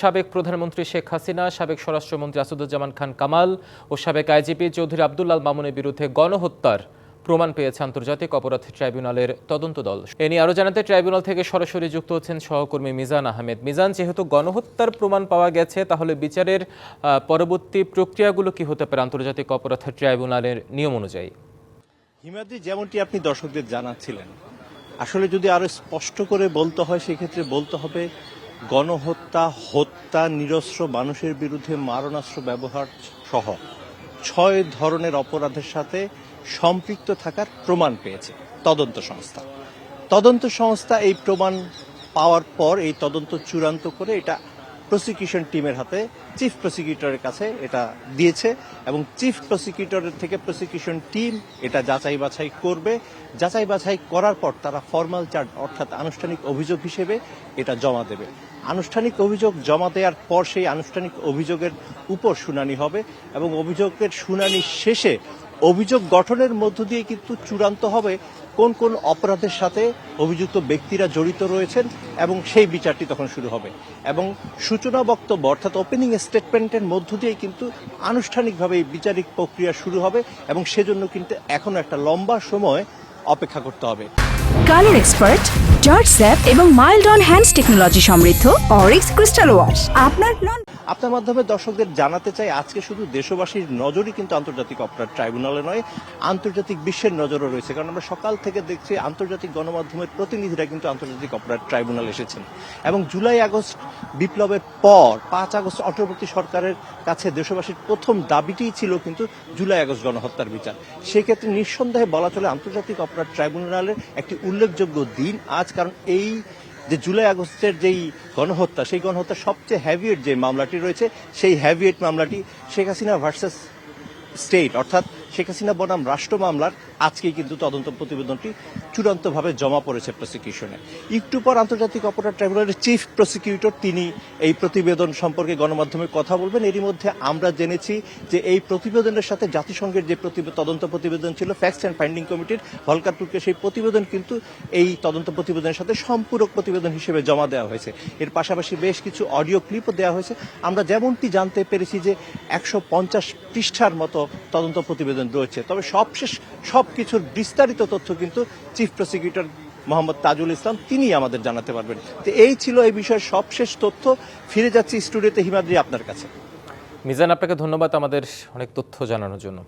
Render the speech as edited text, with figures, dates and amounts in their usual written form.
সাবেক প্রধানমন্ত্রী শেখ হাসিনা, সাবেক স্বরাষ্ট্রমন্ত্রী আসাদুজ্জামান খান কামাল ও সাবেক আইজিপি চৌধুরী আব্দুল্লাল মামুনের বিরুদ্ধে গণহত্যার প্রমাণ পেয়েছে আন্তর্জাতিক অপরাধ ট্রাইব্যুনালের তদন্ত দল। এ নিয়ে আরও জানাতে ট্রাইব্যুনাল থেকে সরাসরি যুক্ত হচ্ছেন সহকর্মী মিজান আহমেদ। মিজান, যেহেতু গণহত্যার প্রমাণ পাওয়া গেছে, তাহলে বিচারের পরবর্তী প্রক্রিয়াগুলো কি হতে পারে আন্তর্জাতিক অপরাধ ট্রাইব্যুনালের নিয়ম অনুযায়ী? হিমাদ্রি, যেমনটি আপনি দর্শকদের জানাচ্ছিলেন, আসলে যদি আরো স্পষ্ট করে বলতে হয় সেক্ষেত্রে বলতে হবে গণহত্যা, হত্যা, নিরস্ত্র মানুষের বিরুদ্ধে মারণাস্ত্র ব্যবহার সহ 6 ধরনের অপরাধের সাথে সম্পৃক্ত থাকার প্রমাণ পেয়েছে তদন্ত সংস্থা এই প্রমাণ পাওয়ার পর এই তদন্ত চূড়ান্ত করে এটা প্রসিকিউশন টিমের হাতে চিফ প্রসিকিউটরের কাছে এটা দিয়েছে এবং চিফ প্রসিকিউটরের থেকে প্রসিকিউশন টিম এটা যাচাই বাছাই করবে। যাচাই বাছাই করার পর তারা ফর্মাল চার্জ অর্থাৎ আনুষ্ঠানিক অভিযোগ হিসেবে এটা জমা দেবে। আনুষ্ঠানিক অভিযোগ জমা দেওয়ার পর সেই আনুষ্ঠানিক অভিযোগের উপর শুনানি হবে এবং অভিযোগের শুনানি শেষে অভিযোগ গঠনের মধ্য দিয়ে কিন্তু চূড়ান্ত হবে কোন কোন অপরাধের সাথে অভিযুক্ত ব্যক্তিরা জড়িত রয়েছেন এবং সেই বিচারটি তখন শুরু হবে এবং সূচনা বক্তব্য অর্থাৎ ওপেনিং স্টেটমেন্টের মধ্য দিয়ে কিন্তু আনুষ্ঠানিকভাবে এই বিচারিক প্রক্রিয়া শুরু হবে এবং সেজন্য কিন্তু এখনো একটা লম্বা সময় অপেক্ষা করতে হবে। কালার এক্সপার্ট, জর্জ স্যাপ এবং মাইল্ড অন হ্যান্ডস টেকনোলজি সমৃদ্ধ অরিক্স ক্রিস্টাল ওয়াশ আপনার মাধ্যমে দর্শকদের জানাতে চাই, আজকে শুধু দেশবাসীর নজরই কিন্তু আন্তর্জাতিক অপরাধ ট্রাইব্যুনালে নয়, আন্তর্জাতিক বিশ্বের নজরও রয়েছে। কারণ আমরা সকাল থেকে দেখছি আন্তর্জাতিক গণমাধ্যমের প্রতিনিধিরা কিন্তু আন্তর্জাতিক অপরাধ ট্রাইব্যুনাল এসেছেন এবং জুলাই আগস্ট বিপ্লবের পর 5 আগস্ট অন্তর্বর্তী সরকারের কাছে দেশবাসীর প্রথম দাবিটিই ছিল কিন্তু জুলাই আগস্ট গণহত্যার বিচার। সেক্ষেত্রে নিঃসন্দেহে বলা চলে আন্তর্জাতিক অপরাধ ট্রাইব্যুনালের একটি উল্লেখযোগ্য দিন আজ। কারণ এই যে জুলাই আগস্টের যেই গণহত্যা, সেই গণহত্যার সবচেয়ে হ্যাভিয়েট যে মামলাটি রয়েছে, সেই হ্যাভিয়েট মামলাটি শেখ হাসিনা ভার্সেস স্টেট অর্থাৎ শেখ হাসিনা বনাম রাষ্ট্র মামলার আজকেই কিন্তু তদন্ত প্রতিবেদনটি চূড়ান্তভাবে জমা পড়েছে প্রসিকিউশনে। একটু পর আন্তর্জাতিক অপরাধ ট্রাইব্যুনালের চিফ প্রসিকিউটর তিনি এই প্রতিবেদন সম্পর্কে গণমাধ্যমে কথা বলবেন। এরই মধ্যে আমরা জেনেছি যে এই প্রতিবেদনের সাথে জাতিসংঘের যে তদন্ত প্রতিবেদন ছিল ফ্যাক্টস অ্যান্ড ফাইন্ডিং কমিটির ভলকার টুকে, সেই প্রতিবেদন কিন্তু এই তদন্ত প্রতিবেদনের সাথে সম্পূরক প্রতিবেদন হিসেবে জমা দেওয়া হয়েছে। এর পাশাপাশি বেশ কিছু অডিও ক্লিপও দেওয়া হয়েছে। আমরা যেমনটি জানতে পেরেছি যে 150 পৃষ্ঠার মতো তদন্ত প্রতিবেদন রয়েছে। তবে সবকিছুর বিস্তারিত তথ্য কিন্তু চিফ প্রসিকিউটর মোহাম্মদ তাজুল ইসলাম তিনি আমাদের জানাতে পারবেন। তো এই ছিল এই বিষয়ের সবশেষ তথ্য। ফিরে যাচ্ছি স্টুডিওতে হিমাদ্রি আপনার কাছে। মিজান, আপনাকে ধন্যবাদ আমাদের অনেক তথ্য জানানোর জন্য।